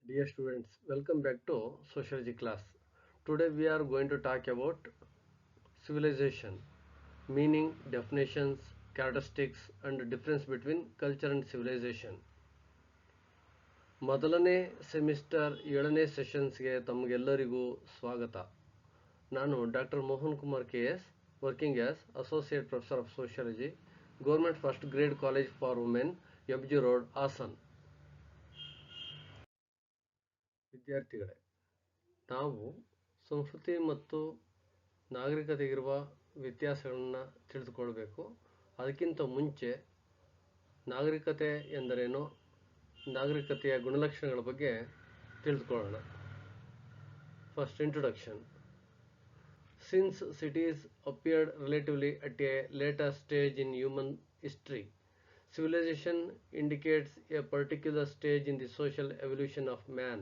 Dear students, welcome back to sociology class. Today we are going to talk about civilization, meaning, definitions, characteristics and difference between culture and civilization. ಮೊದಲನೇ semester 7ನೇ ಸೆಷನ್ಸ್ಗೆ ತಮಗೆಲ್ಲರಿಗೂ ಸ್ವಾಗತ. ನಾನು doctor Mohan Kumar KS, working as associate professor of sociology, government first grade college for women, MG road, Hassan. ವಿದ್ಯಾರ್ಥಿಗಳೇ, ನಾವು ಸಂಸ್ಕೃತಿ ಮತ್ತು ನಾಗರಿಕತೆಗಿರುವ ವ್ಯತ್ಯಾಸಗಳನ್ನು ತಿಳಿದುಕೊಳ್ಬೇಕು. ಅದಕ್ಕಿಂತ ಮುಂಚೆ ನಾಗರಿಕತೆ ಎಂದರೇನು, ನಾಗರಿಕತೆಯ ಗುಣಲಕ್ಷಣಗಳ ಬಗ್ಗೆ ತಿಳಿದುಕೊಳ್ಳೋಣ. First, introduction. Since cities appeared relatively at a later stage in human history, civilization indicates a particular stage in the social evolution of man.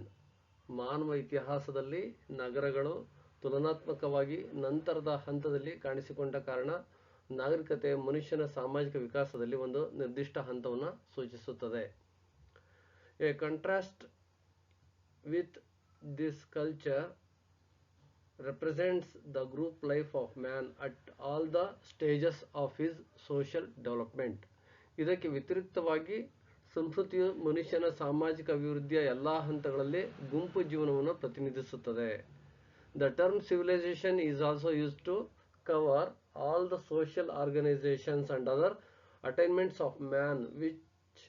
ಮಾನವ ಇತಿಹಾಸದಲ್ಲಿ ನಗರಗಳು ತುಲನಾತ್ಮಕವಾಗಿ ನಂತರದ ಹಂತದಲ್ಲಿ ಕಾಣಿಸಿಕೊಂಡ ಕಾರಣ ನಾಗರಿಕತೆ ಮನುಷ್ಯನ ಸಾಮಾಜಿಕ ವಿಕಾಸದಲ್ಲಿ ಒಂದು ನಿರ್ದಿಷ್ಟ ಹಂತವನ್ನು ಸೂಚಿಸುತ್ತದೆ. A contrast with this culture represents the group life of man at all the stages of his social development. ಇದಕ್ಕೆ ವ್ಯತಿರಿಕ್ತವಾಗಿ ಸಂಸ್ಕೃತಿಯು ಮನುಷ್ಯನ ಸಾಮಾಜಿಕ ಅಭಿವೃದ್ಧಿಯ ಎಲ್ಲ ಹಂತಗಳಲ್ಲಿ ಗುಂಪು ಜೀವನವನ್ನು ಪ್ರತಿನಿಧಿಸುತ್ತದೆ. The term civilization is also used to cover all the social organizations and other attainments of man which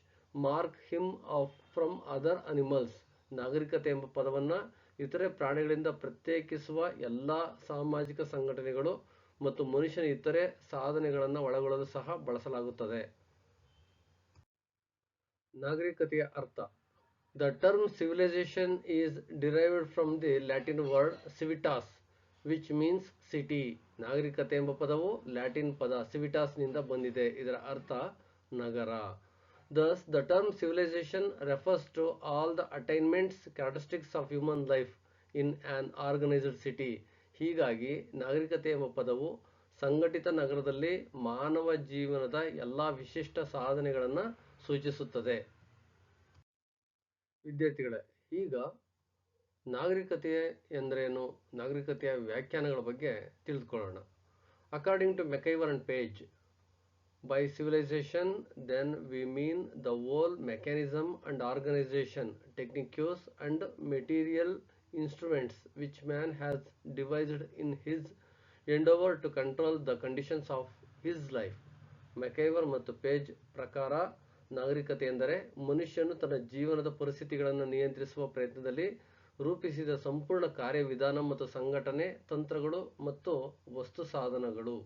mark him off from other animals. ನಾಗರಿಕತೆ ಎಂಬ ಪದವನ್ನು ಇತರೆ ಪ್ರಾಣಿಗಳಿಂದ ಪ್ರತ್ಯೇಕಿಸುವ ಎಲ್ಲ ಸಾಮಾಜಿಕ ಸಂಘಟನೆಗಳು ಮತ್ತು ಮನುಷ್ಯನ ಇತರೆ ಸಾಧನೆಗಳನ್ನು ಒಳಗೊಳ್ಳಲು ಸಹ ಬಳಸಲಾಗುತ್ತದೆ. ನಾಗರಿಕತೆಯ ಅರ್ಥ. The term civilization is derived from the Latin word civitas, which means city. ನಾಗರಿಕತೆ ಎಂಬ ಪದವು ಲ್ಯಾಟಿನ್ ಪದ civitas ನಿಂದ ಬಂದಿದೆ. ಇದರ ಅರ್ಥ ನಗರ. Thus, the term civilization refers to all the attainments, characteristics of human life in an organized city. ಹೀಗಾಗಿ ನಾಗರಿಕತೆ ಎಂಬ ಪದವು ಸಂಘಟಿತ ನಗರದಲ್ಲಿ ಮಾನವ ಜೀವನದ ಎಲ್ಲ ವಿಶಿಷ್ಟ ಸಾಧನೆಗಳನ್ನು ಸೂಚಿಸುತ್ತದೆ. ವಿದ್ಯಾರ್ಥಿಗಳೇ, ಈಗ ನಾಗರಿಕತೆ ಎಂದರೇನು, ನಾಗರಿಕತೆಯ ವ್ಯಾಖ್ಯಾನಗಳ ಬಗ್ಗೆ ತಿಳಿದುಕೊಳ್ಳೋಣ. According to MacIver and Page, by civilization then we mean the whole mechanism and organization, techniques and material instruments which man has devised in his endeavor to control the conditions of his life. ಮೆಕೈವರ್ ಮತ್ತು page ಪ್ರಕಾರ ನಾಗರಿಕತೆ ಎಂದರೆ ಮನುಷ್ಯನು ತನ್ನ ಜೀವನದ ಪರಿಸ್ಥಿತಿಗಳನ್ನು ನಿಯಂತ್ರಿಸುವ ಪ್ರಯತ್ನದಲ್ಲಿ ರೂಪಿಸಿದ ಸಂಪೂರ್ಣ ಕಾರ್ಯವಿಧಾನ ಮತ್ತು ಸಂಘಟನೆ ತಂತ್ರಗಳು ಮತ್ತು ವಸ್ತು ಸಾಧನಗಳು.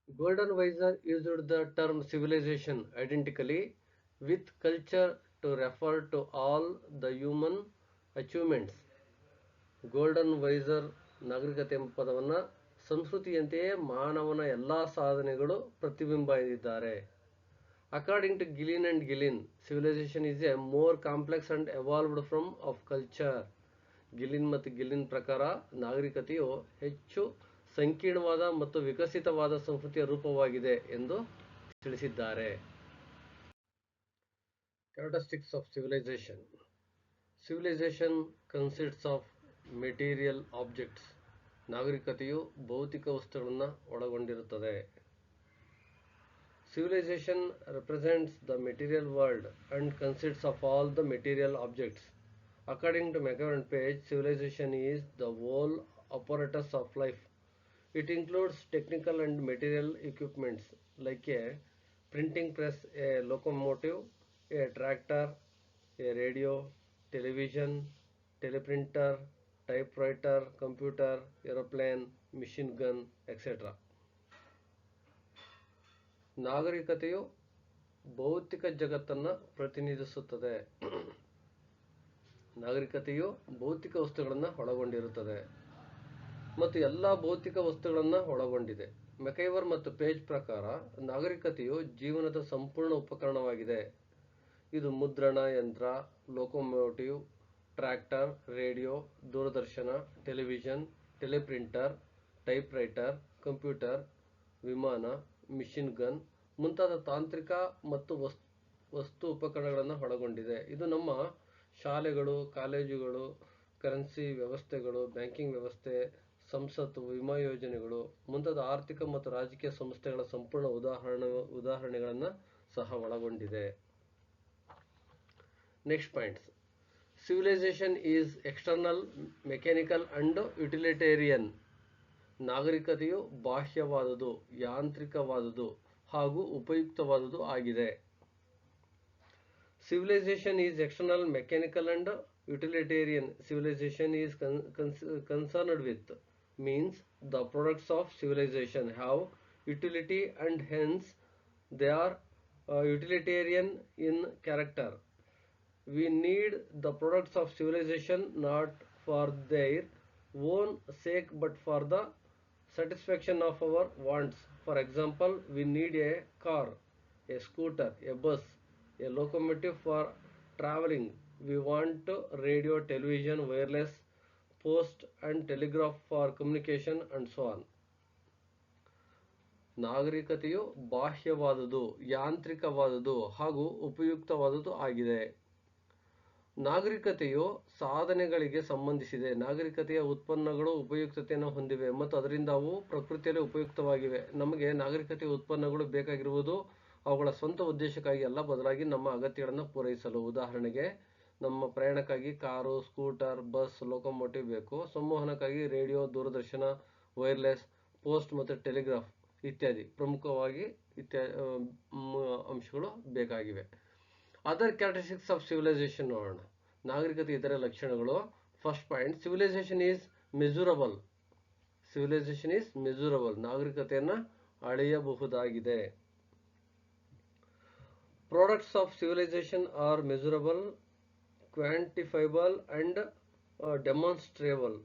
Golden Weiser used the term civilization identically with culture to refer to all the human achievements. Goldenweiser ನಾಗರಿಕತೆ ಎಂಬ ಪದವನ್ನು ಸಂಸ್ಕೃತಿಯಂತೆಯೇ ಮಾನವನ ಎಲ್ಲ ಸಾಧನೆಗಳು ಪ್ರತಿಬಿಂಬ ಎಂದಿದ್ದಾರೆ. According to Gillin and Gillin, civilization is a more complex and evolved form of culture. ಗಿಲಿನ್ ಮತ್ತು ಗಿಲಿನ್ ಪ್ರಕಾರ ನಾಗರಿಕತೆಯು ಹೆಚ್ಚು ಸಂಕೀರ್ಣವಾದ ಮತ್ತು ವಿಕಸಿತವಾದ ಸಂಸ್ಕೃತಿಯ ರೂಪವಾಗಿದೆ ಎಂದು ತಿಳಿಸಿದ್ದಾರೆ. Characteristics of civilization. Civilization consists of material objects. ನಾಗರಿಕತೆಯು ಭೌತಿಕ ವಸ್ತುಗಳನ್ನು ಒಳಗೊಂಡಿರುತ್ತದೆ. Civilization represents the material world and consists of all the material objects. According to Macaire and Page, civilization is the whole apparatus of life. It includes technical and material equipments like a printing press, a locomotive, a tractor, a radio, television, teleprinter, typewriter, computer, aeroplane, machine gun, etc. ನಾಗರಿಕತೆಯು ಭೌತಿಕ ಜಗತ್ತನ್ನು ಪ್ರತಿನಿಧಿಸುತ್ತದೆ. ನಾಗರಿಕತೆಯು ಭೌತಿಕ ವಸ್ತುಗಳನ್ನು ಒಳಗೊಂಡಿರುತ್ತದೆ ಮತ್ತು ಎಲ್ಲ ಭೌತಿಕ ವಸ್ತುಗಳನ್ನು ಒಳಗೊಂಡಿದೆ. ಮೆಕೈವರ್ ಮತ್ತು ಪೇಜ್ ಪ್ರಕಾರ ನಾಗರಿಕತೆಯು ಜೀವನದ ಸಂಪೂರ್ಣ ಉಪಕರಣವಾಗಿದೆ. ಇದು ಮುದ್ರಣ ಯಂತ್ರ, ಲೋಕೋಮೋಟಿವ್, ಟ್ರ್ಯಾಕ್ಟರ್, ರೇಡಿಯೋ, ದೂರದರ್ಶನ, ಟೆಲಿವಿಷನ್, ಟೆಲಿಪ್ರಿಂಟರ್, ಟೈಪ್ರೈಟರ್, ಕಂಪ್ಯೂಟರ್, ವಿಮಾನ, ಮಿಷಿನ್ ಗನ್ ಮುಂತಾದ ತಾಂತ್ರಿಕ ಮತ್ತು ವಸ್ತು ಉಪಕರಣಗಳನ್ನು ಒಳಗೊಂಡಿದೆ. ಇದು ನಮ್ಮ ಶಾಲೆಗಳು, ಕಾಲೇಜುಗಳು, ಕರೆನ್ಸಿ ವ್ಯವಸ್ಥೆಗಳು, ಬ್ಯಾಂಕಿಂಗ್ ವ್ಯವಸ್ಥೆ, ಸಂಸತ್ತು, ವಿಮಾ ಯೋಜನೆಗಳು ಮುಂತಾದ ಆರ್ಥಿಕ ಮತ್ತು ರಾಜಕೀಯ ಸಂಸ್ಥೆಗಳ ಸಂಪೂರ್ಣ ಉದಾಹರಣೆಗಳನ್ನು ಸಹ ಒಳಗೊಂಡಿದೆ. Next points. Civilization is external, mechanical and utilitarian. ನಾಗರಿಕತೆಯು ಬಾಹ್ಯವಾದುದು, ಯಾಂತ್ರಿಕವಾದುದು ಹಾಗೂ ಉಪಯುಕ್ತವಾದುದು ಆಗಿದೆ. Civilization is external, mechanical and utilitarian. Civilization is concerned with means the products of civilization have utility and hence they are utilitarian in character. We need the products of civilization not for their own sake but for the satisfaction of our wants. For example, we need a car, a scooter, a bus, a locomotive for traveling. We want radio, television, wireless, post and telegraph for communication and so on. ನಾಗರಿಕತೆಯು ಬಾಹ್ಯವಾದುದು, ಯಾಂತ್ರಿಕವಾದುದು ಹಾಗೂ ಉಪಯುಕ್ತವಾದುದು ಆಗಿದೆ. ನಾಗರಿಕತೆಯು ಸಾಧನೆಗಳಿಗೆ ಸಂಬಂಧಿಸಿದೆ. ನಾಗರಿಕತೆಯ ಉತ್ಪನ್ನಗಳು ಉಪಯುಕ್ತತೆಯನ್ನು ಹೊಂದಿವೆ ಮತ್ತು ಅದರಿಂದ ಅವು ಪ್ರಕೃತಿಯಲ್ಲಿ ಉಪಯುಕ್ತವಾಗಿವೆ. ನಮಗೆ ನಾಗರಿಕತೆಯ ಉತ್ಪನ್ನಗಳು ಬೇಕಾಗಿರುವುದು ಅವುಗಳ ಸ್ವಂತ ಉದ್ದೇಶಕ್ಕಾಗಿ ಅಲ್ಲ, ಬದಲಾಗಿ ನಮ್ಮ ಅಗತ್ಯಗಳನ್ನು ಪೂರೈಸಲು. ಉದಾಹರಣೆಗೆ, ನಮ್ಮ ಪ್ರಯಾಣಕ್ಕಾಗಿ ಕಾರು, ಸ್ಕೂಟರ್, ಬಸ್, ಲೋಕೋಮೋಟಿವ್ ಬೇಕು. ಸಂವಹನಕ್ಕಾಗಿ ರೇಡಿಯೋ, ದೂರದರ್ಶನ, ವೈರ್ಲೆಸ್, ಪೋಸ್ಟ್ ಮತ್ತು ಟೆಲಿಗ್ರಾಫ್ ಇತ್ಯಾದಿ ಪ್ರಮುಖವಾಗಿ ಅಂಶಗಳು ಬೇಕಾಗಿವೆ. ಅದರ್ ಕ್ಯಾರೆಕ್ಟರಿಸ್ಟಿಕ್ಸ್ ಆಫ್ ಸಿವಿಲೈಸೇಷನ್ ನೋಡೋಣ. ನಾಗರಿಕತೆ ಇತರ ಲಕ್ಷಣಗಳು. First point, civilization is measurable. Civilization is measurable. ನಾಗರಿಕತೆಯನ್ನು ಅಳೆಯಬಹುದಾಗಿದೆ. Products of civilization are measurable, quantifiable and demonstrable.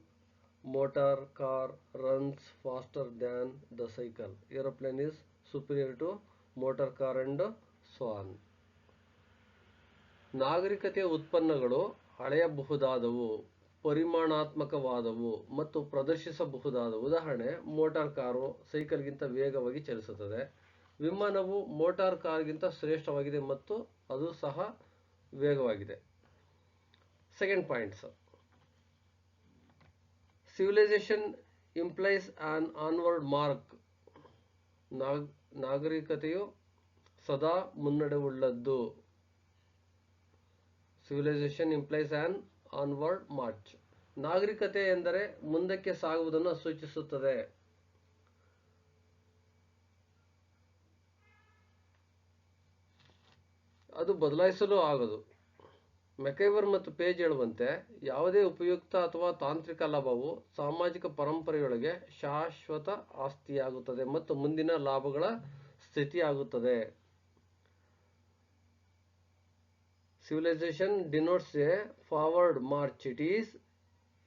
Motor car runs faster than the cycle. Aeroplane is superior to motor car and so on. ನಾಗರಿಕತೆಯ ಉತ್ಪನ್ನಗಳು ಅಳೆಯಬಹುದಾದವು, ಪರಿಮಾಣಾತ್ಮಕವಾದವು ಮತ್ತು ಪ್ರದರ್ಶಿಸಬಹುದಾದವು. ಉದಾಹರಣೆ, motor car ಸೈಕಲ್ಗಿಂತ ವೇಗವಾಗಿ ಚಲಿಸುತ್ತದೆ. ವಿಮಾನವು motor ಕಾರ್ಗಿಂತ ಶ್ರೇಷ್ಠವಾಗಿದೆ ಮತ್ತು ಅದು ಸಹ ವೇಗವಾಗಿದೆ. Second points. Civilization implies an onward march. ನಾಗರಿಕತೆಯು ಸದಾ ಮುನ್ನಡೆವುಳ್ಳದ್ದು. Civilization implies an onward march. ನಾಗರಿಕತೆ ಎಂದರೆ ಮುಂದಕ್ಕೆ ಸಾಗುವುದನ್ನು ಸೂಚಿಸುತ್ತದೆ. ಅದು ಬದಲಾಯಿಸಲು ಆಗದು. ಮೆಕೈವರ್ ಮತ್ತು ಪೇಜ್ ಹೇಳುವಂತೆ, ಯಾವುದೇ ಉಪಯುಕ್ತ ಅಥವಾ ತಾಂತ್ರಿಕ ಲಾಭವು ಸಾಮಾಜಿಕ ಪರಂಪರೆಯೊಳಗೆ ಶಾಶ್ವತ ಆಸ್ತಿಯಾಗುತ್ತದೆ ಮತ್ತು ಮುಂದಿನ ಲಾಭಗಳ ಸ್ಥಿತಿಯಾಗುತ್ತದೆ. Civilization denotes a forward march. It is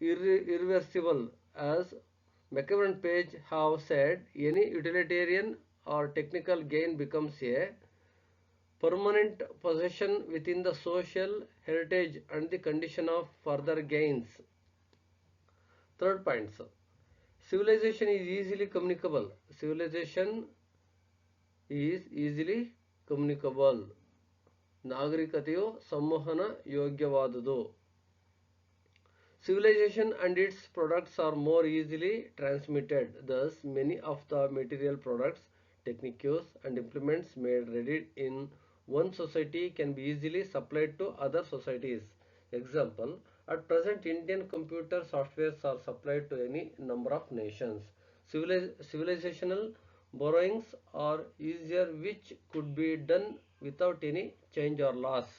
irreversible. As McEwan and Page have said, any utilitarian or technical gain becomes a permanent possession within the social heritage and the condition of further gains. Third point, civilization is easily communicable. Civilization is easily communicable. ನಾಗರಿಕತೆಯು ಸಂವಹನ ಯೋಗ್ಯವಾದುದು. Civilization and its products are more easily transmitted. Thus, many of the material products, techniques, and implements made ready in one society can be easily supplied to other societies. Example, at present Indian computer softwares are supplied to any number of nations. Civilizational borrowings are easier which could be done without any change or loss.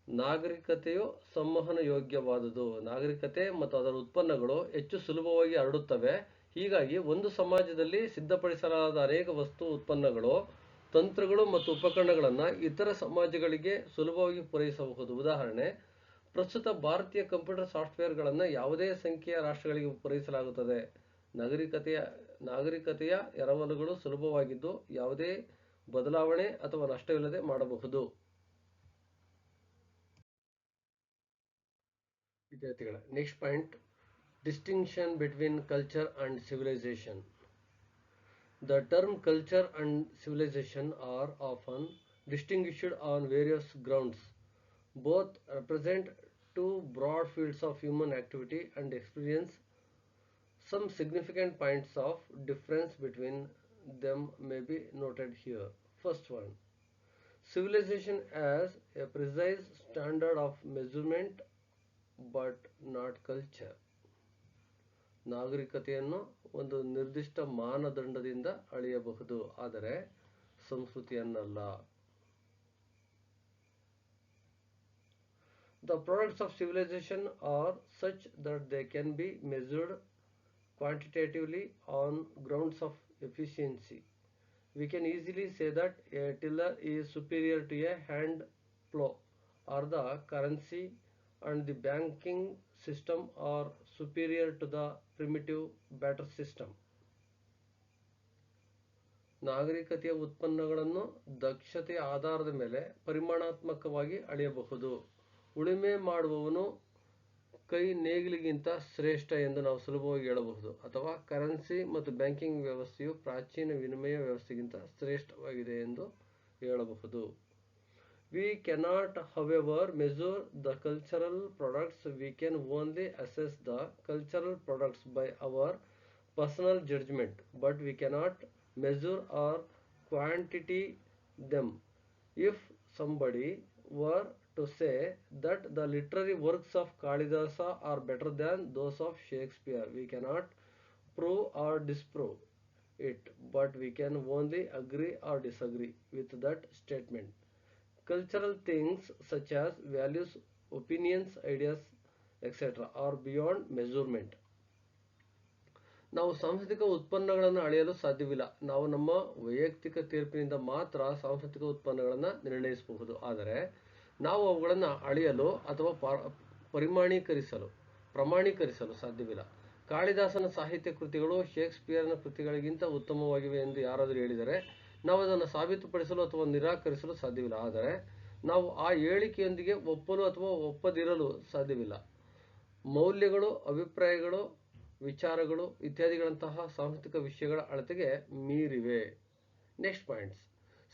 ನಾಗರಿಕತೆಯು ಸಂವಹನ ಯೋಗ್ಯವಾದುದು. ನಾಗರಿಕತೆ ಮತ್ತು ಅದರ ಉತ್ಪನ್ನಗಳು ಹೆಚ್ಚು ಸುಲಭವಾಗಿ ಹರಡುತ್ತವೆ. ಹೀಗಾಗಿ ಒಂದು ಸಮಾಜದಲ್ಲಿ ಸಿದ್ಧಪಡಿಸಲಾದ ಅನೇಕ ವಸ್ತು ಉತ್ಪನ್ನಗಳು, ತಂತ್ರಗಳು ಮತ್ತು ಉಪಕರಣಗಳನ್ನು ಇತರ ಸಮಾಜಗಳಿಗೆ ಸುಲಭವಾಗಿ ಪೂರೈಸಬಹುದು. ಉದಾಹರಣೆ, ಪ್ರಸ್ತುತ ಭಾರತೀಯ ಕಂಪ್ಯೂಟರ್ ಸಾಫ್ಟ್ವೇರ್ಗಳನ್ನು ಯಾವುದೇ ಸಂಖ್ಯೆಯ ರಾಷ್ಟ್ರಗಳಿಗೆ ಪೂರೈಸಲಾಗುತ್ತದೆ. ನಾಗರಿಕತೆಯ ಎರವಲುಗಳು ಸುಲಭವಾಗಿದ್ದು ಯಾವುದೇ ಬದಲಾವಣೆ ಅಥವಾ ನಷ್ಟವಿಲ್ಲದೆ ಮಾಡಬಹುದು. ವಿದ್ಯಾರ್ಥಿಗಳ next point, distinction between culture and civilisation. The term culture and civilization are often distinguished on various grounds. Both represent two broad fields of human activity and experience. Some significant points of difference between them may be noted here. First one, civilization as a precise standard of measurement but not culture. ನಾಗರಿಕತೆಯನ್ನು ಒಂದು ನಿರ್ದಿಷ್ಟ ಮಾನದಂಡದಿಂದ ಅಳೆಯಬಹುದು, ಆದರೆ ಸಂಸ್ಕೃತಿಯನ್ನಲ್ಲ. The products of civilization are such that they can be measured quantitatively on grounds of efficiency. We can easily say that a tiller is superior to a hand plow, or the currency and the banking system are superior to the primitive barter system. ನಾಗರಿಕತೆಯ ಉತ್ಪನ್ನಗಳನ್ನು ದಕ್ಷತೆಯ ಆಧಾರದ ಮೇಲೆ ಪರಿಮಾಣಾತ್ಮಕವಾಗಿ ಅಳೆಯಬಹುದು. ಉಳುಮೆ ಮಾಡುವವನು ಕೈ ನೇಗಿಲಿಗಿಂತ ಶ್ರೇಷ್ಠ ಎಂದು ನಾವು ಸುಲಭವಾಗಿ ಹೇಳಬಹುದು, ಅಥವಾ ಕರೆನ್ಸಿ ಮತ್ತು ಬ್ಯಾಂಕಿಂಗ್ ವ್ಯವಸ್ಥೆಯು ಪ್ರಾಚೀನ ವಿನಿಮಯ ವ್ಯವಸ್ಥೆಗಿಂತ ಶ್ರೇಷ್ಠವಾಗಿದೆ ಎಂದು ಹೇಳಬಹುದು. We cannot, however, measure the cultural products. We can only assess the cultural products by our personal judgment, but we cannot measure or quantity them. If somebody were to say that the literary works of Kalidasa are better than those of Shakespeare, we cannot prove or disprove it, but we can only agree or disagree with that statement. Cultural things such as values, opinions, ideas, etc. are beyond measurement. ನಾವು ಸಾಂಸ್ಕೃತಿಕ ಉತ್ಪನ್ನಗಳನ್ನು ಅಳೆಯಲು ಸಾಧ್ಯವಿಲ್ಲ. ನಾವು ನಮ್ಮ ವೈಯಕ್ತಿಕ ತೀರ್ಪಿನಿಂದ ಮಾತ್ರ ಸಾಂಸ್ಕೃತಿಕ ಉತ್ಪನ್ನಗಳನ್ನು ನಿರ್ಣಯಿಸಬಹುದು, ಆದರೆ ನಾವು ಅವುಗಳನ್ನು ಅಳೆಯಲು ಅಥವಾ ಪ್ರಮಾಣೀಕರಿಸಲು ಸಾಧ್ಯವಿಲ್ಲ. ಕಾಳಿದಾಸನ ಸಾಹಿತ್ಯ ಕೃತಿಗಳು ಶೇಕ್ಸ್ಪಿಯರ್ನ ಕೃತಿಗಳಿಗಿಂತ ಉತ್ತಮವಾಗಿವೆ ಎಂದು ಯಾರಾದರೂ ಹೇಳಿದರೆ ನಾವು ಅದನ್ನು ಸಾಬೀತುಪಡಿಸಲು ಅಥವಾ ನಿರಾಕರಿಸಲು ಸಾಧ್ಯವಿಲ್ಲ, ಆದರೆ ನಾವು ಆ ಹೇಳಿಕೆಯೊಂದಿಗೆ ಒಪ್ಪಲು ಅಥವಾ ಒಪ್ಪದಿರಲು ಸಾಧ್ಯವಿಲ್ಲ. ಮೌಲ್ಯಗಳು, ಅಭಿಪ್ರಾಯಗಳು, ವಿಚಾರಗಳು ಇತ್ಯಾದಿಗಳಂತಹ ಸಾಂಸ್ಕೃತಿಕ ವಿಷಯಗಳ ಅಳತೆಗೆ ಮೀರಿವೆ. Next points.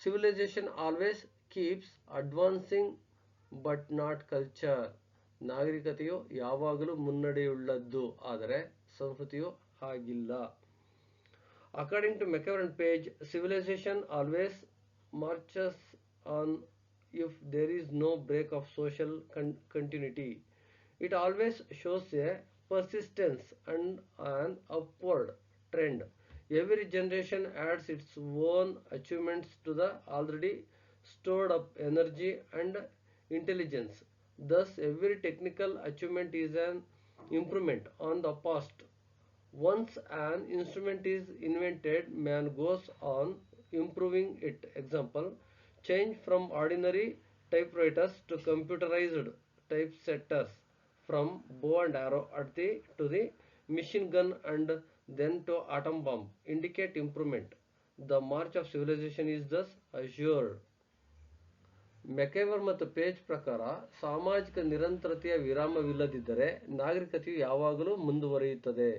Civilization always keeps advancing but not culture. ನಾಗರಿಕತೆಯು ಯಾವಾಗಲೂ ಮುನ್ನಡೆಯುಳ್ಳದ್ದು, ಆದರೆ ಸಂಸ್ಕೃತಿಯು ಹಾಗಿಲ್ಲ. According to McEwan and Page, civilization always marches on if there is no break of social continuity. It always shows a persistence and an upward trend. Every generation adds its own achievements to the already stored up energy and intelligence. Thus, every technical achievement is an improvement on the past. Once an instrument is invented, man goes on improving it. Example, change from ordinary typewriters to computerized typesetters, from bow and arrow to the machine gun and then to atom bomb, indicate improvement. The march of civilization is thus assured. ಮೆಕೆವರ್ ಮತ್ತು page ಪ್ರಕಾರ ಸಾಮಾಜಿಕ ನಿರಂತರತೆಯ ವಿರಾಮವಿಲ್ಲದಿದ್ದರೆ ನಾಗರಿಕತೆಯು ಯಾವಾಗಲೂ ಮುಂದುವರಿಯುತ್ತದೆ.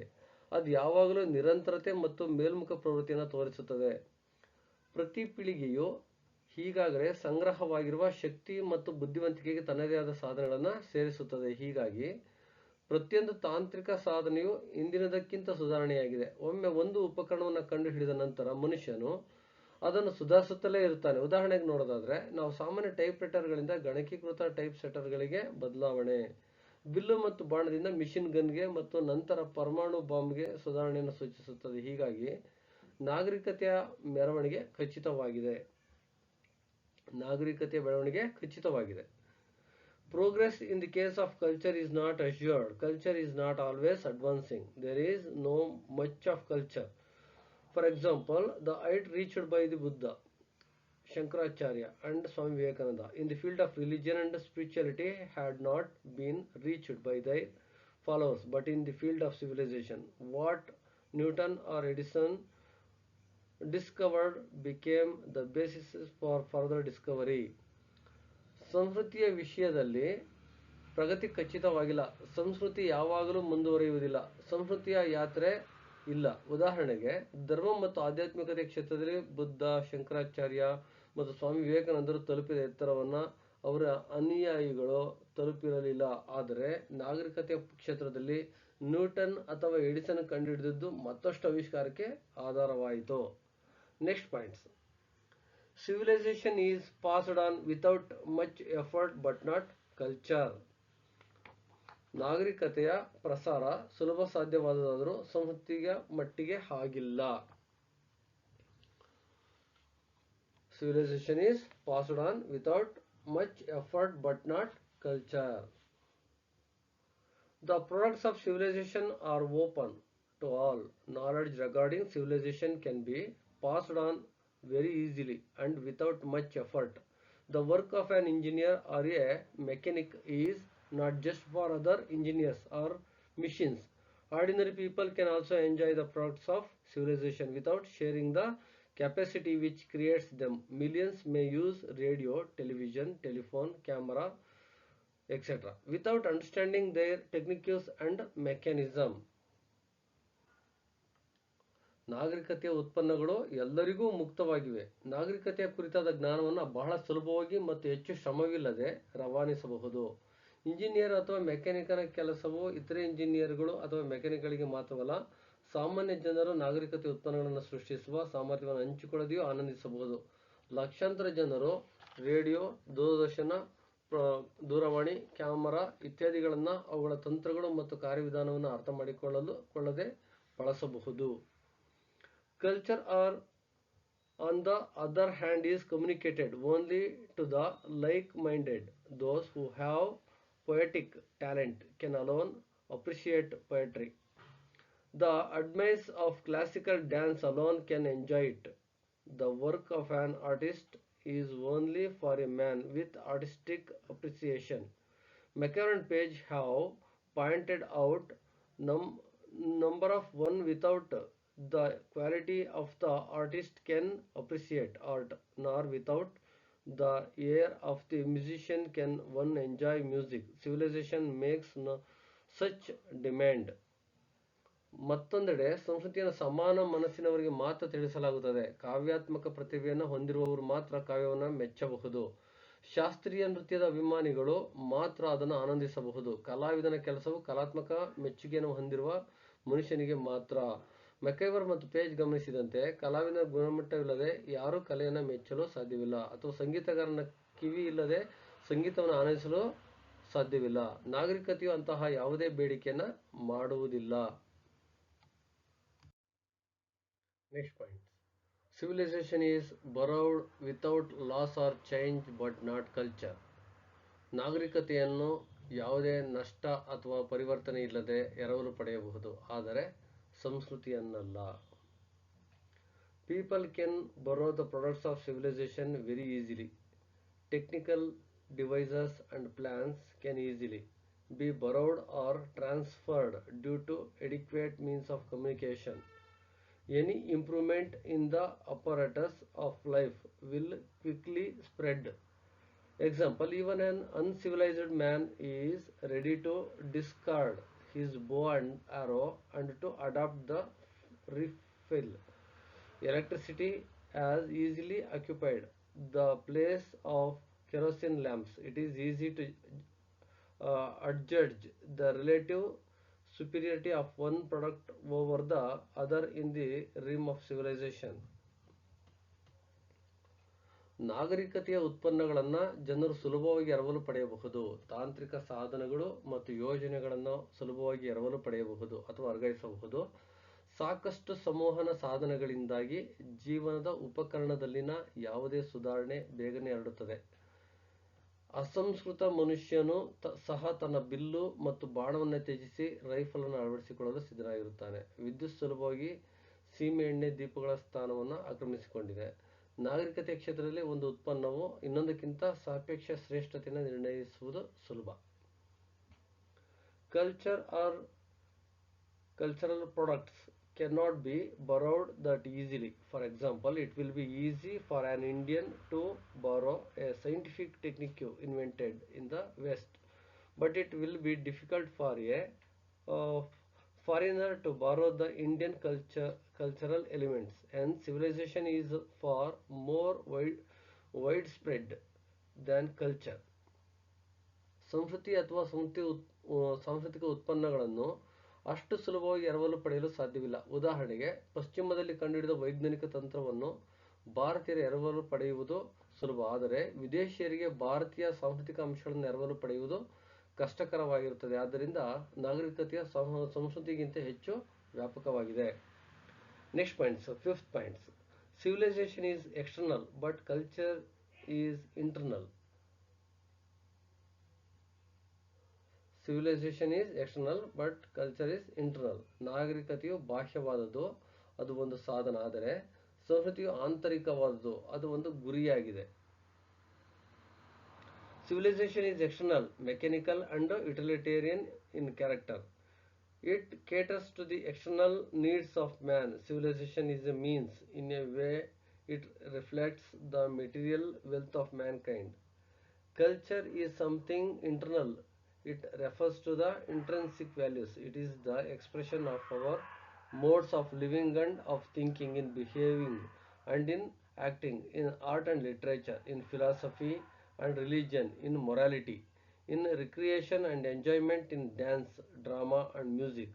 ಅದು ಯಾವಾಗಲೂ ನಿರಂತರತೆ ಮತ್ತು ಮೇಲ್ಮುಖ ಪ್ರವೃತ್ತಿಯನ್ನು ತೋರಿಸುತ್ತದೆ. ಪ್ರತಿ ಪೀಳಿಗೆಯು ಈಗಾಗಲೇ ಸಂಗ್ರಹವಾಗಿರುವ ಶಕ್ತಿ ಮತ್ತು ಬುದ್ಧಿವಂತಿಕೆಗೆ ತನ್ನದೇ ಆದ ಸಾಧನೆಗಳನ್ನು ಸೇರಿಸುತ್ತದೆ. ಹೀಗಾಗಿ ಪ್ರತಿಯೊಂದು ತಾಂತ್ರಿಕ ಸಾಧನೆಯು ಇಂದಿನದಕ್ಕಿಂತ ಸುಧಾರಣೆಯಾಗಿದೆ. ಒಮ್ಮೆ ಒಂದು ಉಪಕರಣವನ್ನು ಕಂಡುಹಿಡಿದ ನಂತರ ಮನುಷ್ಯನು ಅದನ್ನು ಸುಧಾರಿಸುತ್ತಲೇ ಇರುತ್ತಾನೆ. ಉದಾಹರಣೆಗೆ ನೋಡೋದಾದ್ರೆ, ನಾವು ಸಾಮಾನ್ಯ ಟೈಪ್ ರೈಟರ್ಗಳಿಂದ ಗಣಕೀಕೃತ ಟೈಪ್ ಸೆಟರ್ಗಳಿಗೆ ಬದಲಾವಣೆ, ಬಿಲ್ಲು ಮತ್ತು ಬಾಣದಿಂದ ಮಿಷಿನ್ ಗನ್ಗೆ ಮತ್ತು ನಂತರ ಪರಮಾಣು ಬಾಂಬ್ಗೆ ಸುಧಾರಣೆಯನ್ನು ಸೂಚಿಸುತ್ತದೆ. ಹೀಗಾಗಿ ನಾಗರಿಕತೆಯ ಬೆಳವಣಿಗೆ ಖಚಿತವಾಗಿದೆ. Progress in the case of culture is not assured. Culture is not always advancing. There is no much of culture. For example, the height reached by the Buddha, Shankaracharya and Swami Vivekananda in the field of religion and spirituality had not been reached by their followers, but in the field of civilization, what Newton or Edison discovered became the basis for further discovery. ಸಂಸ್ಕೃತಿಯ ವಿಷಯದಲ್ಲಿ ಪ್ರಗತಿ ಖಚಿತವಾಗಿಲ್ಲ. ಸಂಸ್ಕೃತಿ ಯಾವಾಗಲೂ ಮುಂದುವರಿಯುವುದಿಲ್ಲ. ಸಂಸ್ಕೃತಿಯ ಯಾತ್ರೆ ಇಲ್ಲ. ಉದಾಹರಣೆಗೆ, ಧರ್ಮ ಮತ್ತು ಆಧ್ಯಾತ್ಮಿಕತೆಯ ಕ್ಷೇತ್ರದಲ್ಲಿ ಬುದ್ಧ, ಶಂಕರಾಚಾರ್ಯ ಮತ್ತು ಸ್ವಾಮಿ ವಿವೇಕಾನಂದರು ತಲುಪಿದ ಎತ್ತರವನ್ನು ಅವರ ಅನುಯಾಯಿಗಳು ತಲುಪಿರಲಿಲ್ಲ. ಆದರೆ ನಾಗರಿಕತೆಯ ಕ್ಷೇತ್ರದಲ್ಲಿ ನ್ಯೂಟನ್ ಅಥವಾ ಎಡಿಸನ್ ಕಂಡುಹಿಡಿದದ್ದು ಮತ್ತಷ್ಟು ಆವಿಷ್ಕಾರಕ್ಕೆ ಆಧಾರವಾಯಿತು. Next points. Civilization is passed on without much effort but not culture. ನಾಗರಿಕತೆಯ ಪ್ರಸಾರ ಸುಲಭ ಸಾಧ್ಯವಾದರೂ ಸಂಸ್ಕೃತಿಯ ಮಟ್ಟಿಗೆ ಹಾಗಿಲ್ಲ. Civilization is passed on without much effort but not culture. The products of civilization are open to all. Knowledge regarding civilization can be passed on very easily and without much effort. The work of an engineer or a mechanic is not just for other engineers or machines. Ordinary people can also enjoy the products of civilization without sharing the capacity which creates them. Millions may use radio, television, telephone, camera, etc. without understanding their techniques and mechanism. ನಾಗರಿಕತೆಯ ಉತ್ಪನ್ನಗಳು ಎಲ್ಲರಿಗೂ ಮುಕ್ತವಾಗಿವೆ. ನಾಗರಿಕತೆಯ ಕುರಿತಾದ ಜ್ಞಾನವನ್ನು ಬಹಳ ಸುಲಭವಾಗಿ ಮತ್ತು ಹೆಚ್ಚು ಶ್ರಮವಿಲ್ಲದೆ ರವಾನಿಸಬಹುದು. ಇಂಜಿನಿಯರ್ ಅಥವಾ ಮೆಕ್ಯಾನಿಕನ ಕೆಲಸವು ಇತರೆ ಇಂಜಿನಿಯರ್ಗಳು ಅಥವಾ ಮೆಕ್ಯಾನಿಕ್ಗಳಿಗೆ ಮಾತ್ರವಲ್ಲ, ಸಾಮಾನ್ಯ ಜನರು ನಾಗರಿಕತೆ ಉತ್ಪನ್ನಗಳನ್ನು ಸೃಷ್ಟಿಸುವ ಸಾಮರ್ಥ್ಯವನ್ನು ಹಂಚಿಕೊಳ್ಳದೆಯೂ ಆನಂದಿಸಬಹುದು. ಲಕ್ಷಾಂತರ ಜನರು ರೇಡಿಯೋ, ದೂರದರ್ಶನ, ದೂರವಾಣಿ, ಕ್ಯಾಮರಾ ಇತ್ಯಾದಿಗಳನ್ನು ಅವುಗಳ ತಂತ್ರಗಳು ಮತ್ತು ಕಾರ್ಯವಿಧಾನವನ್ನು ಅರ್ಥ ಮಾಡಿಕೊಳ್ಳದೆ ಬಳಸಬಹುದು. Culture on the other hand is communicated only to the like-minded. Those who have poetic talent can alone appreciate poetry. The admirers of classical dance alone can enjoy it. The work of an artist is only for a man with artistic appreciation. McEwan and Page have pointed out number of one without the quality of the artist can appreciate art, nor without the ear of the musician can one enjoy music. Civilization makes no such demand. ಮತ್ತೊಂದೆಡೆ ಸಂಸ್ಕೃತಿಯನ್ನು ಸಮಾನ ಮನಸ್ಸಿನವರಿಗೆ ಮಾತ್ರ ತಿಳಿಸಲಾಗುತ್ತದೆ. ಕಾವ್ಯಾತ್ಮಕ ಪ್ರತಿಭೆಯನ್ನು ಹೊಂದಿರುವವರು ಮಾತ್ರ ಕಾವ್ಯವನ್ನು ಮೆಚ್ಚಬಹುದು. ಶಾಸ್ತ್ರೀಯ ನೃತ್ಯದ ಅಭಿಮಾನಿಗಳು ಮಾತ್ರ ಅದನ್ನು ಆನಂದಿಸಬಹುದು. ಕಲಾವಿದನ ಕೆಲಸವು ಕಲಾತ್ಮಕ ಮೆಚ್ಚುಗೆಯನ್ನು ಹೊಂದಿರುವ ಮನುಷ್ಯನಿಗೆ ಮಾತ್ರ. ಮೆಕೈವರ್ ಮತ್ತು ಪೇಜ್ ಗಮನಿಸಿದಂತೆ ಕಲಾವಿದನ ಗುಣಮಟ್ಟವಿಲ್ಲದೆ ಯಾರೂ ಕಲೆಯನ್ನು ಮೆಚ್ಚಲು ಸಾಧ್ಯವಿಲ್ಲ, ಅಥವಾ ಸಂಗೀತಗಾರನ ಕಿವಿ ಇಲ್ಲದೆ ಸಂಗೀತವನ್ನು ಆನಂದಿಸಲು ಸಾಧ್ಯವಿಲ್ಲ. ನಾಗರಿಕತೆಯು ಅಂತಹ ಯಾವುದೇ ಬೇಡಿಕೆಯನ್ನು ಮಾಡುವುದಿಲ್ಲ. Next point. Civilization is borrowed without loss or change but not culture. ನಾಗರಿಕತೆಯನ್ನು ಯಾವುದೇ ನಷ್ಟ ಅಥವಾ ಪರಿವರ್ತನೆ ಇಲ್ಲದೆ ಎರವಲು ಪಡೆಯಬಹುದು, ಆದರೆ ಸಂಸ್ಕೃತಿಯನ್ನಲ್ಲ. People can borrow the products of civilization very easily. Technical devices and plans can easily be borrowed or transferred due to adequate means of communication. Any improvement in the apparatus of life will quickly spread. Example, even an uncivilized man is ready to discard his bow and arrow and to adopt the refill. Electricity has easily occupied the place of kerosene lamps. It is easy to adjudge the relative superiority of one product over the other in the realm of civilization. ನಾಗರಿಕತೆಯ ಉತ್ಪನ್ನಗಳನ್ನು ಜನರು ಸುಲಭವಾಗಿ ಎರವಲು ಪಡೆಯಬಹುದು. ತಾಂತ್ರಿಕ ಸಾಧನಗಳು ಮತ್ತು ಯೋಜನೆಗಳನ್ನು ಸುಲಭವಾಗಿ ಎರವಲು ಪಡೆಯಬಹುದು ಅಥವಾ ವರ್ಗಾಯಿಸಬಹುದು. ಸಾಕಷ್ಟು ಸಂವಹನ ಸಾಧನಗಳಿಂದಾಗಿ ಜೀವನದ ಉಪಕರಣದಲ್ಲಿನ ಯಾವುದೇ ಸುಧಾರಣೆ ಬೇಗನೆ ಹರಡುತ್ತದೆ. ಅಸಂಸ್ಕೃತ ಮನುಷ್ಯನು ಸಹ ತನ್ನ ಬಿಲ್ಲು ಮತ್ತು ಬಾಣವನ್ನು ತ್ಯಜಿಸಿ ರೈಫಲ್ ಅನ್ನು ಅಳವಡಿಸಿಕೊಳ್ಳಲು ಸಿದ್ಧನಾಗಿರುತ್ತಾನೆ. ವಿದ್ಯುತ್ ಸುಲಭವಾಗಿ ಸೀಮೆ ಎಣ್ಣೆ ದೀಪಗಳ ಸ್ಥಾನವನ್ನು ಆಕ್ರಮಿಸಿಕೊಂಡಿದೆ. ನಾಗರಿಕತೆಯ ಕ್ಷೇತ್ರದಲ್ಲಿ ಒಂದು ಉತ್ಪನ್ನವು ಇನ್ನೊಂದಕ್ಕಿಂತ ಸಾಪೇಕ್ಷ ಶ್ರೇಷ್ಠತೆಯನ್ನು ನಿರ್ಣಯಿಸುವುದು ಸುಲಭ. Culture or cultural products cannot be borrowed that easily. For example, it will be easy for an Indian to borrow a scientific technique invented in the West, but it will be difficult for a foreigner to borrow the Indian cultural elements. And civilization is far more widespread than culture. ಸಂಸ್ಕೃತಿ ಅಥವಾ ಸಾಂಸ್ಕೃತಿಕ ಉತ್ಪನ್ನಗಳನ್ನು ಅಷ್ಟು ಸುಲಭವಾಗಿ ಎರವಲು ಪಡೆಯಲು ಸಾಧ್ಯವಿಲ್ಲ. ಉದಾಹರಣೆಗೆ, ಪಶ್ಚಿಮದಲ್ಲಿ ಕಂಡುಹಿಡಿದ ವೈಜ್ಞಾನಿಕ ತಂತ್ರವನ್ನು ಭಾರತೀಯರು ಎರವಲು ಪಡೆಯುವುದು ಸುಲಭ, ಆದರೆ ವಿದೇಶಿಯರಿಗೆ ಭಾರತೀಯ ಸಾಂಸ್ಕೃತಿಕ ಅಂಶಗಳನ್ನು ಎರವಲು ಪಡೆಯುವುದು ಕಷ್ಟಕರವಾಗಿರುತ್ತದೆ. ಆದ್ದರಿಂದ ನಾಗರಿಕತೆಯ ಸಂಸ್ಕೃತಿಗಿಂತ ಹೆಚ್ಚು ವ್ಯಾಪಕವಾಗಿದೆ. Next points, fifth points, civilization is external but culture is internal. Civilization is external but culture is internal. ನಾಗರಿಕತೆಯು ಬಾಹ್ಯವಾದದ್ದು, ಅದು ಒಂದು ಸಾಧನ, ಆದರೆ ಸಂಸ್ಕೃತಿಯು ಆಂತರಿಕವಾದದ್ದು, ಅದು ಒಂದು ಗುರಿಯಾಗಿದೆ. Civilization is external, mechanical and utilitarian in character. It caters to the external needs of man. Civilization is a means. In a way, it reflects the material wealth of mankind. Culture is something internal. It refers to the intrinsic values. It is the expression of our modes of living and of thinking, in behaving and in acting, in art and literature, in philosophy and religion, in morality, in recreation and enjoyment, in dance, drama and music.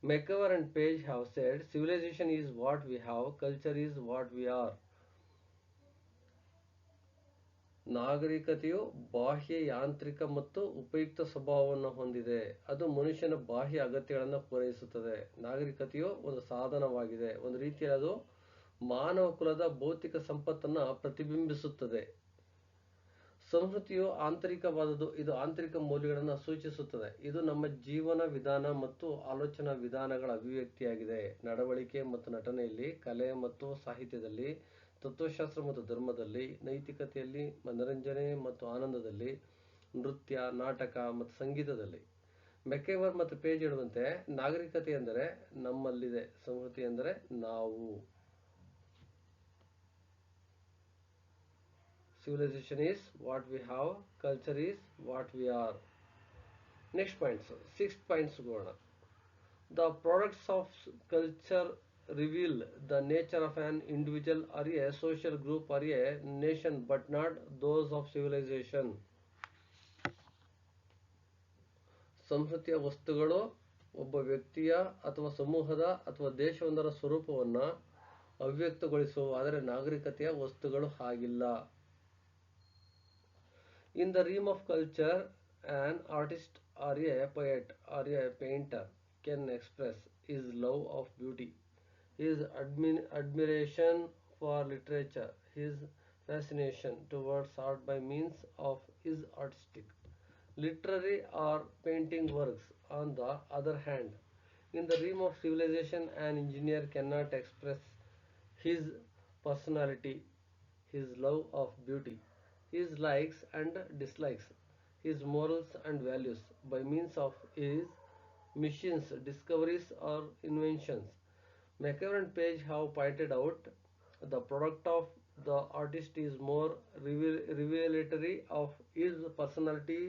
McEver and Page have said, civilization is what we have, culture is what we are. ನಾಗರಿಕತೆಯು ಬಾಹ್ಯ, ಯಾಂತ್ರಿಕ ಮತ್ತು ಉಪಯುಕ್ತ ಸ್ವಭಾವವನ್ನು ಹೊಂದಿದೆ. ಅದು ಮನುಷ್ಯನ ಬಾಹ್ಯ ಅಗತ್ಯಗಳನ್ನು ಪೂರೈಸುತ್ತದೆ. ನಾಗರಿಕತೆಯು ಒಂದು ಸಾಧನವಾಗಿದೆ. ಒಂದು ರೀತಿಯಲ್ಲಿ ಅದು ಮಾನವ ಕುಲದ ಭೌತಿಕ ಸಂಪತ್ತನ್ನು ಪ್ರತಿಬಿಂಬಿಸುತ್ತದೆ. ಸಂಸ್ಕೃತಿಯು ಆಂತರಿಕವಾದದ್ದು. ಇದು ಆಂತರಿಕ ಮೌಲ್ಯಗಳನ್ನು ಸೂಚಿಸುತ್ತದೆ. ಇದು ನಮ್ಮ ಜೀವನ ವಿಧಾನ ಮತ್ತು ಆಲೋಚನಾ ವಿಧಾನಗಳ ಅಭಿವ್ಯಕ್ತಿಯಾಗಿದೆ. ನಡವಳಿಕೆ ಮತ್ತು ನಟನೆಯಲ್ಲಿ, ಕಲೆ ಮತ್ತು ಸಾಹಿತ್ಯದಲ್ಲಿ, ತತ್ವಶಾಸ್ತ್ರ ಮತ್ತು ಧರ್ಮದಲ್ಲಿ, ನೈತಿಕತೆಯಲ್ಲಿ, ಮನರಂಜನೆ ಮತ್ತು ಆನಂದದಲ್ಲಿ, ನೃತ್ಯ, ನಾಟಕ ಮತ್ತು ಸಂಗೀತದಲ್ಲಿ. ಮೆಕೆವರ್ ಮತ್ತು ಪೇಜ್ ಹೇಳುವಂತೆ, ನಾಗರಿಕತೆ ಎಂದರೆ ನಮ್ಮಲ್ಲಿದೆ, ಸಂಸ್ಕೃತಿ ಎಂದರೆ ನಾವು. Civilization is what we have, culture is what we are. Next points, 6 points going. The products of culture reveal the nature of an individual or a social group or a nation, but not those of civilization. ಸಂಸ್ಕೃತಿಯ ವಸ್ತುಗಳು ಒಬ್ಬ ವ್ಯಕ್ತಿಯ ಅಥವಾ ಸಮೂಹದ ಅಥವಾ ದೇಶವೊಂದರ ಸ್ವರೂಪವನ್ನು ಅವ್ಯಕ್ತಗೊಳಿಸುವ, ಆದರೆ ನಾಗರಿಕತೆಯ ವಸ್ತುಗಳು ಹಾಗಿಲ್ಲ. In the realm of culture, an artist or a poet or a painter can express his love of beauty, his admiration for literature, his fascination towards art by means of his artistic, literary or painting works. On the other hand, in the realm of civilization, an engineer cannot express his personality, his love of beauty, his likes and dislikes, his morals and values by means of his machines, discoveries or inventions. McEver and Page have pointed out the product of the artist is more revelatory of his personality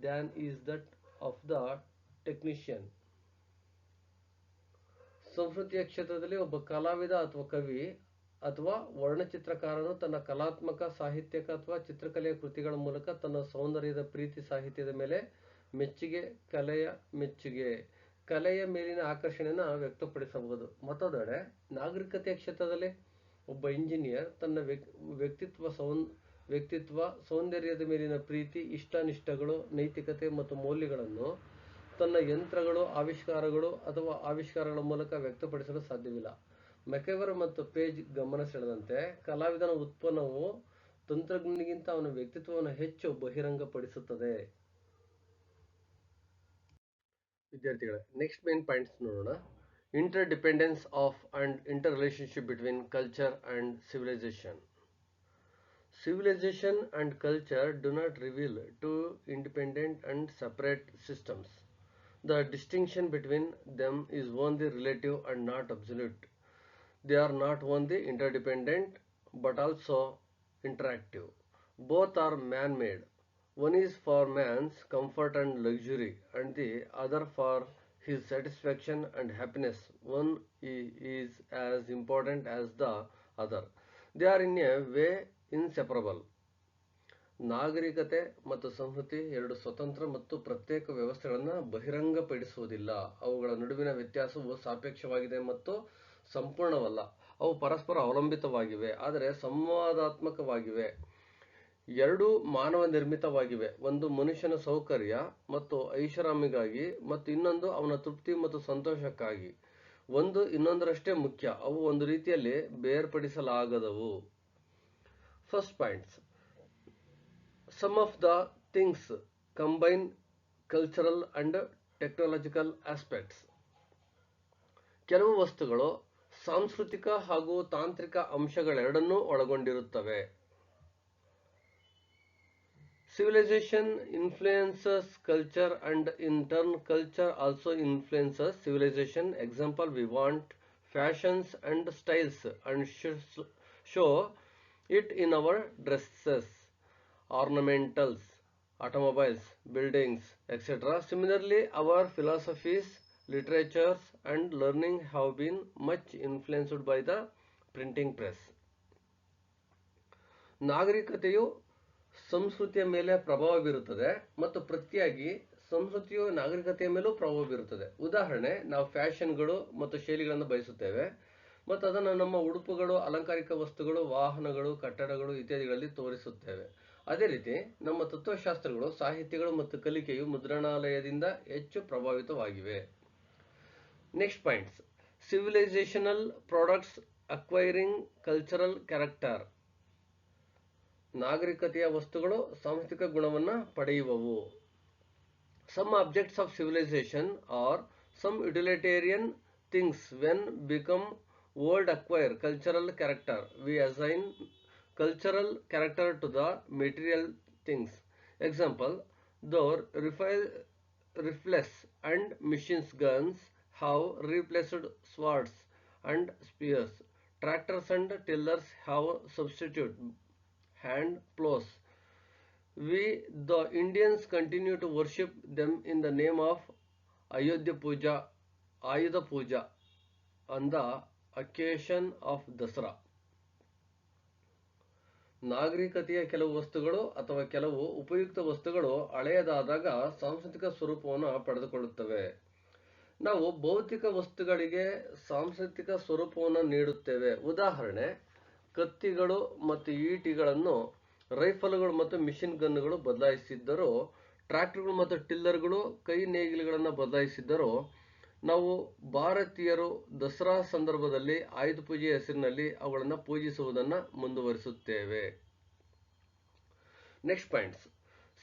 than is that of the technician. ಸಂಸ್ಕೃತಿಯ ಕ್ಷೇತ್ರದಲ್ಲಿ ಒಬ್ಬ ಕಲಾವಿದ ಅಥವಾ ಕವಿ ಅಥವಾ ವರ್ಣಚಿತ್ರಕಾರನು ತನ್ನ ಕಲಾತ್ಮಕ, ಸಾಹಿತ್ಯಕ ಅಥವಾ ಚಿತ್ರಕಲೆಯ ಕೃತಿಗಳ ಮೂಲಕ ತನ್ನ ಸೌಂದರ್ಯದ ಪ್ರೀತಿ, ಸಾಹಿತ್ಯದ ಮೇಲೆ ಮೆಚ್ಚುಗೆ, ಕಲೆಯ ಮೇಲಿನ ಆಕರ್ಷಣೆಯನ್ನು ವ್ಯಕ್ತಪಡಿಸಬಹುದು. ಮತ್ತೊಂದೆಡೆ ನಾಗರಿಕತೆಯ ಕ್ಷೇತ್ರದಲ್ಲಿ ಒಬ್ಬ ಇಂಜಿನಿಯರ್ ತನ್ನ ವ್ಯಕ್ತಿತ್ವ, ಸೌಂದರ್ಯದ ಮೇಲಿನ ಪ್ರೀತಿ, ಇಷ್ಟಾನಿಷ್ಟಗಳು, ನೈತಿಕತೆ ಮತ್ತು ಮೌಲ್ಯಗಳನ್ನು ತನ್ನ ಯಂತ್ರಗಳು, ಆವಿಷ್ಕಾರಗಳು ಅಥವಾ ಆವಿಷ್ಕಾರಗಳ ಮೂಲಕ ವ್ಯಕ್ತಪಡಿಸಲು ಸಾಧ್ಯವಿಲ್ಲ. ಮೆಕೆವರ್ ಮತ್ತು ಪೇಜ್ ಗಮನ ಸೆಳೆದಂತೆ, ಕಲಾವಿದನ ಉತ್ಪನ್ನವು ತಂತ್ರಜ್ಞನಿಗಿಂತ ಅವನ ವ್ಯಕ್ತಿತ್ವವನ್ನು ಹೆಚ್ಚು ಬಹಿರಂಗಪಡಿಸುತ್ತದೆ. ವಿದ್ಯಾರ್ಥಿಗಳೇ, ನೆಕ್ಸ್ಟ್ ಮೇನ್ ಪಾಯಿಂಟ್ಸ್ ನೋಡೋಣ. Interdependence of and interrelationship between culture and civilization. Civilization and culture do not reveal two independent and separate systems. The distinction between them is only relative and not absolute. They are not only interdependent but also interactive. Both are man-made. One is for man's comfort and luxury, and the other for his satisfaction and happiness. One is as important as the other. They are in a way inseparable. ನಾಗರಿಕತೆ ಮತ್ತು ಸಂಸ್ಕೃತಿ ಎರಡು ಸ್ವತಂತ್ರ ಮತ್ತು ಪ್ರತ್ಯೇಕ ವ್ಯವಸ್ಥೆಗಳನ್ನು ಬಹಿರಂಗಪಡಿಸುವುದಿಲ್ಲ. ಅವುಗಳ ನಡುವಿನ ವ್ಯತ್ಯಾಸವು ಸಾಪೇಕ್ಷವಾಗಿದೆ ಮತ್ತು ಸಂಪೂರ್ಣವಲ್ಲ. ಅವು ಪರಸ್ಪರ ಅವಲಂಬಿತವಾಗಿವೆ ಆದರೆ ಸಂವಾದಾತ್ಮಕವಾಗಿವೆ. ಎರಡೂ ಮಾನವ ನಿರ್ಮಿತವಾಗಿವೆ. ಒಂದು ಮನುಷ್ಯನ ಸೌಕರ್ಯ ಮತ್ತು ಐಷಾರಾಮಿಗಾಗಿ ಮತ್ತು ಇನ್ನೊಂದು ಅವನ ತೃಪ್ತಿ ಮತ್ತು ಸಂತೋಷಕ್ಕಾಗಿ. ಒಂದು ಇನ್ನೊಂದರಷ್ಟೇ ಮುಖ್ಯ. ಅವು ಒಂದು ರೀತಿಯಲ್ಲಿ ಬೇರ್ಪಡಿಸಲಾಗದವು. First points. Some of the things combine cultural and technological aspects. ಕೆಲವು ವಸ್ತುಗಳು ಸಾಂಸ್ಕೃತಿಕ ಹಾಗೂ ತಾಂತ್ರಿಕ ಅಂಶಗಳೆರಡನ್ನೂ ಒಳಗೊಂಡಿರುತ್ತವೆ. Civilization influences culture and in turn culture also influences civilization. Example, we want fashions and styles and show it in our dresses, ornamentals, automobiles, buildings, etc. Similarly, our philosophies, literatures and learning have been much influenced by the printing press. ನಾಗರಿಕತೆಯು ಸಂಸ್ಕೃತಿಯ ಮೇಲೆ ಪ್ರಭಾವ ಬೀರುತ್ತದೆ ಮತ್ತು ಪ್ರತಿಯಾಗಿ ಸಂಸ್ಕೃತಿಯು ನಾಗರಿಕತೆಯ ಮೇಲೂ ಪ್ರಭಾವ ಬೀರುತ್ತದೆ. ಉದಾಹರಣೆ, ನಾವು ಫ್ಯಾಷನ್ಗಳು ಮತ್ತು ಶೈಲಿಗಳನ್ನು ಬಯಸುತ್ತೇವೆ ಮತ್ತು ಅದನ್ನು ನಮ್ಮ ಉಡುಪುಗಳು, ಅಲಂಕಾರಿಕ ವಸ್ತುಗಳು, ವಾಹನಗಳು, ಕಟ್ಟಡಗಳು ಇತ್ಯಾದಿಗಳಲ್ಲಿ ತೋರಿಸುತ್ತೇವೆ. ಅದೇ ರೀತಿ ನಮ್ಮ ತತ್ವಶಾಸ್ತ್ರಗಳು, ಸಾಹಿತ್ಯಗಳು ಮತ್ತು ಕಲಿಕೆಯು ಮುದ್ರಣಾಲಯದಿಂದ ಹೆಚ್ಚು ಪ್ರಭಾವಿತವಾಗಿವೆ. Next points. Civilisational products acquiring cultural character. ನಾಗರಿಕತೆಯ ವಸ್ತುಗಳು ಸಾಂಸ್ಕೃತಿಕ ಗುಣವನ್ನು ಪಡೆಯುವವು. Some objects of civilization or some utilitarian things when become old acquire cultural character. We assign cultural character to the material things. Example, door, rifles and machine guns have replaced swords and spears. Tractors and tillers have substituted hand plows. The Indians continue to worship them in the name of Ayodhya Puja on the occasion of Dasara. ನಾಗರಿಕತೆಯ ಕೆಲವು ವಸ್ತುಗಳು ಅಥವಾ ಕೆಲವು ಉಪಯುಕ್ತ ವಸ್ತುಗಳು ಹಳೆಯದಾದಾಗ ಸಾಂಸ್ಕೃತಿಕ ಸ್ವರೂಪವನ್ನು ಪಡೆದುಕೊಳ್ಳುತ್ತವೆ. ನಾವು ಭೌತಿಕ ವಸ್ತುಗಳಿಗೆ ಸಾಂಸ್ಕೃತಿಕ ಸ್ವರೂಪವನ್ನು ನೀಡುತ್ತೇವೆ. ಉದಾಹರಣೆ, ಕತ್ತಿಗಳು ಮತ್ತು ಈಟಿಗಳನ್ನು ರೈಫಲ್ಗಳು ಮತ್ತು ಮಿಷಿನ್ ಗನ್ಗಳು ಬದಲಾಯಿಸಿದ್ದರೂ, ಟ್ರ್ಯಾಕ್ಟರ್ಗಳು ಮತ್ತು ಟಿಲ್ಲರ್ಗಳು ಕೈ ನೇಗಿಲುಗಳನ್ನು ಬದಲಾಯಿಸಿದ್ದರೂ, ನಾವು ಭಾರತೀಯರು ದಸರಾ ಸಂದರ್ಭದಲ್ಲಿ ಆಯುಧ ಪೂಜೆಯ ಹೆಸರಿನಲ್ಲಿ ಅವುಗಳನ್ನು ಪೂಜಿಸುವುದನ್ನು ಮುಂದುವರಿಸುತ್ತೇವೆ. Next points.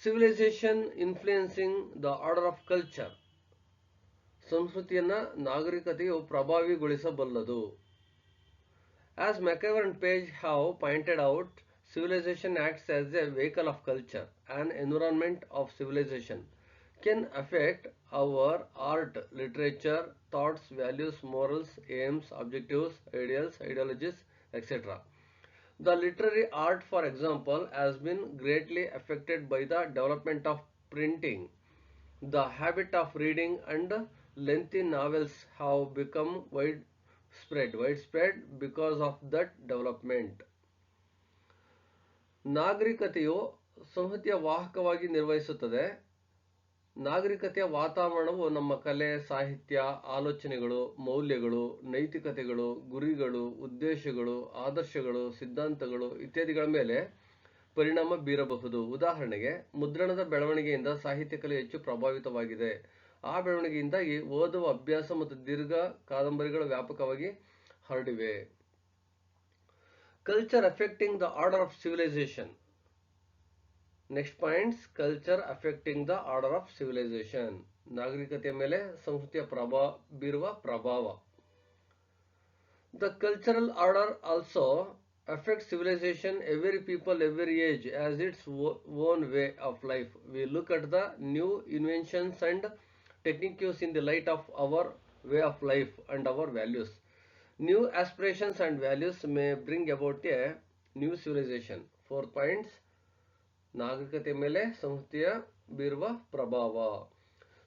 Civilisation influencing the order of culture. ಸಂಸ್ಕೃತಿಯನ್ನು ನಾಗರಿಕತೆಯು ಪ್ರಭಾವಿಗೊಳಿಸಬಲ್ಲದು. As McIver and Page have pointed out, civilization acts as a vehicle of culture. An environment of civilization can affect our art, literature, thoughts, values, morals, aims, objectives, ideals, ideologies, etc. The literary art, for example, has been greatly affected by the development of printing. The habit of reading and lengthy novels have become widespread because of that development. ನಾಗರಿಕತೆಯು ಸಂಸ್ಕೃತಿಯ ವಾಹಕವಾಗಿ ನಿರ್ವಹಿಸುತ್ತದೆ. ನಾಗರಿಕತೆಯ ವಾತಾವರಣವು ನಮ್ಮ ಕಲೆ, ಸಾಹಿತ್ಯ, ಆಲೋಚನೆಗಳು, ಮೌಲ್ಯಗಳು, ನೈತಿಕತೆಗಳು, ಗುರಿಗಳು, ಉದ್ದೇಶಗಳು, ಆದರ್ಶಗಳು, ಸಿದ್ಧಾಂತಗಳು ಇತ್ಯಾದಿಗಳ ಮೇಲೆ ಪರಿಣಾಮ ಬೀರಬಹುದು. ಉದಾಹರಣೆಗೆ, ಮುದ್ರಣದ ಬೆಳವಣಿಗೆಯಿಂದ ಸಾಹಿತ್ಯ ಕಲೆ ಹೆಚ್ಚು ಪ್ರಭಾವಿತವಾಗಿದೆ. ಆ ಬೆಳವಣಿಗೆಯಿಂದಾಗಿ ಓದುವ ಅಭ್ಯಾಸ ಮತ್ತು ದೀರ್ಘ ಕಾದಂಬರಿಗಳು ವ್ಯಾಪಕವಾಗಿ ಹರಡಿವೆ. Culture affecting the order of civilization. Next points. Culture affecting the order of civilization. ನಾಗರಿಕತೆಯ ಮೇಲೆ ಸಂಸ್ಕೃತಿಯ ಬೀರುವ ಪ್ರಭಾವ. The cultural order also affects civilization. Every people, every age has its own way of life. We look at the new inventions and techniques in the light of our way of life and our values. New aspirations and values may bring about a new civilization. 4 points. ನಾಗರಿಕತೆ ಮೇಲೆ ಸಂಸ್ಕೃತಿಯ ಬೀರುವ ಪ್ರಭಾವ.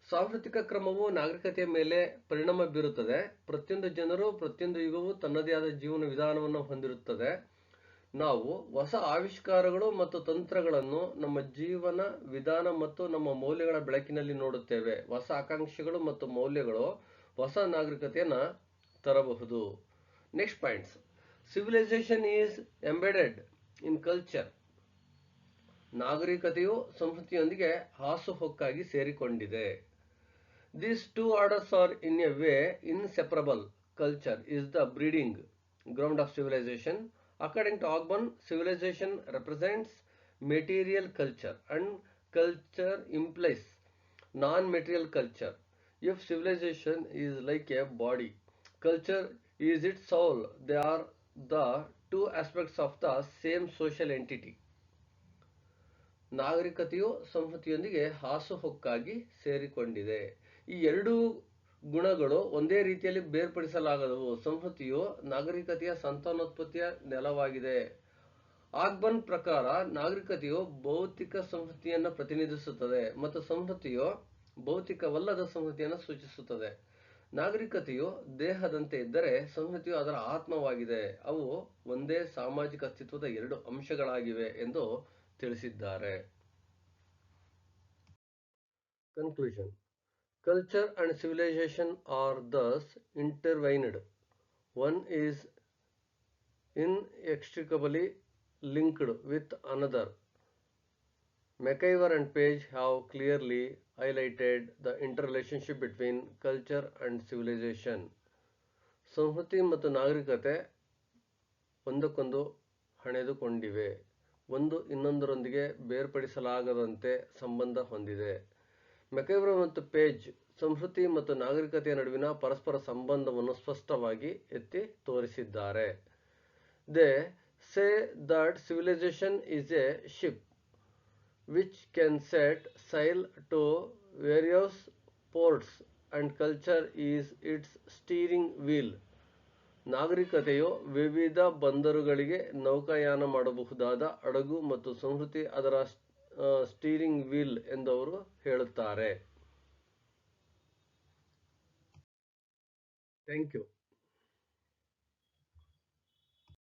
ಸಾಂಸ್ಕೃತಿಕ ಕ್ರಮವು ನಾಗರಿಕತೆಯ ಮೇಲೆ ಪರಿಣಾಮ ಬೀರುತ್ತದೆ. ಪ್ರತಿಯೊಂದು ಜನರು, ಪ್ರತಿಯೊಂದು ಯುಗವು ತನ್ನದೇ ಆದ ಜೀವನ ವಿಧಾನವನ್ನು ಹೊಂದಿರುತ್ತದೆ. ನಾವು ಹೊಸ ಆವಿಷ್ಕಾರಗಳು ಮತ್ತು ತಂತ್ರಗಳನ್ನು ನಮ್ಮ ಜೀವನ ವಿಧಾನ ಮತ್ತು ನಮ್ಮ ಮೌಲ್ಯಗಳ ಬೆಳಕಿನಲ್ಲಿ ನೋಡುತ್ತೇವೆ. ಹೊಸ ಆಕಾಂಕ್ಷೆಗಳು ಮತ್ತು ಮೌಲ್ಯಗಳು ಹೊಸ ನಾಗರಿಕತೆಯನ್ನ ತರಬಹುದು. Next points. Civilization is embedded in culture. ನಾಗರಿಕತೆಯು ಸಂಸ್ಕೃತಿಯೊಂದಿಗೆ ಹಾಸುಹೊಕ್ಕಾಗಿ ಸೇರಿಕೊಂಡಿದೆ. These two orders are in a way inseparable. Culture is the breeding ground of civilization. According to Ogburn, civilization represents material culture and culture implies non-material culture. If civilization is like a body, culture is its soul. They are the two aspects of the same social entity. ನಾಗರಿಕತೆಯು ಸಂಸ್ಕೃತಿಯೊಂದಿಗೆ ಹಾಸುಹೊಕ್ಕಾಗಿ ಸೇರಿಕೊಂಡಿದೆ. ಈ ಎರಡೂ ಗುಣಗಳು ಒಂದೇ ರೀತಿಯಲ್ಲಿ ಬೇರ್ಪಡಿಸಲಾಗದವು. ಸಂಸ್ಕೃತಿಯು ನಾಗರಿಕತೆಯ ಸಂತಾನೋತ್ಪತ್ತಿಯ ನೆಲವಾಗಿದೆ. ಆಗ್ಬನ್ ಪ್ರಕಾರ ನಾಗರಿಕತೆಯು ಭೌತಿಕ ಸಂಸ್ಕೃತಿಯನ್ನು ಪ್ರತಿನಿಧಿಸುತ್ತದೆ ಮತ್ತು ಸಂಸ್ಕೃತಿಯು ಭೌತಿಕವಲ್ಲದ ಸಂಸ್ಕೃತಿಯನ್ನು ಸೂಚಿಸುತ್ತದೆ. ನಾಗರಿಕತೆಯು ದೇಹದಂತೆ ಇದ್ದರೆ ಸಂಸ್ಕೃತಿಯು ಅದರ ಆತ್ಮವಾಗಿದೆ. ಅವು ಒಂದೇ ಸಾಮಾಜಿಕ ಅಸ್ತಿತ್ವದ ಎರಡು ಅಂಶಗಳಾಗಿವೆ ಎಂದು ತಿಳಿಸಿದ್ದಾರೆ. Conclusion. Culture and civilization are thus intertwined. One is inextricably linked with another. McIver and Page have clearly highlighted the interrelationship between culture and civilization. ಸಂಸ್ಕೃತಿ ಮತ್ತು ನಾಗರಿಕತೆ ಒಂದಕ್ಕೊಂದು ಹಣೆದುಕೊಂಡಿವೆ, ಒಂದು ಇನ್ನೊಂದರೊಂದಿಗೆ ಬೇರ್ಪಡಿಸಲಾಗದಂತೆ ಸಂಬಂಧ ಹೊಂದಿದೆ. ಮೆಕೈವರ್ ಮತ್ತು ಪೇಜ್ ಸಂಸ್ಕೃತಿ ಮತ್ತು ನಾಗರಿಕತೆಯ ನಡುವಿನ ಪರಸ್ಪರ ಸಂಬಂಧವನ್ನು ಸ್ಪಷ್ಟವಾಗಿ ಎತ್ತಿ ತೋರಿಸಿದ್ದಾರೆ. They say that civilisation is A ship which can set sail to various ports and culture is its steering wheel. ನಾಗರಿಕತೆಯು ವಿವಿಧ ಬಂದರುಗಳಿಗೆ ನೌಕಾಯಾನ ಮಾಡಬಹುದಾದ ಹಡಗು ಮತ್ತು ಸಂಸ್ಕೃತಿ ಅದರ ಸ್ಟೀರಿಂಗ್ ವೀಲ್ ಎಂದು ಅವರು ಹೇಳುತ್ತಾರೆ. Thank you.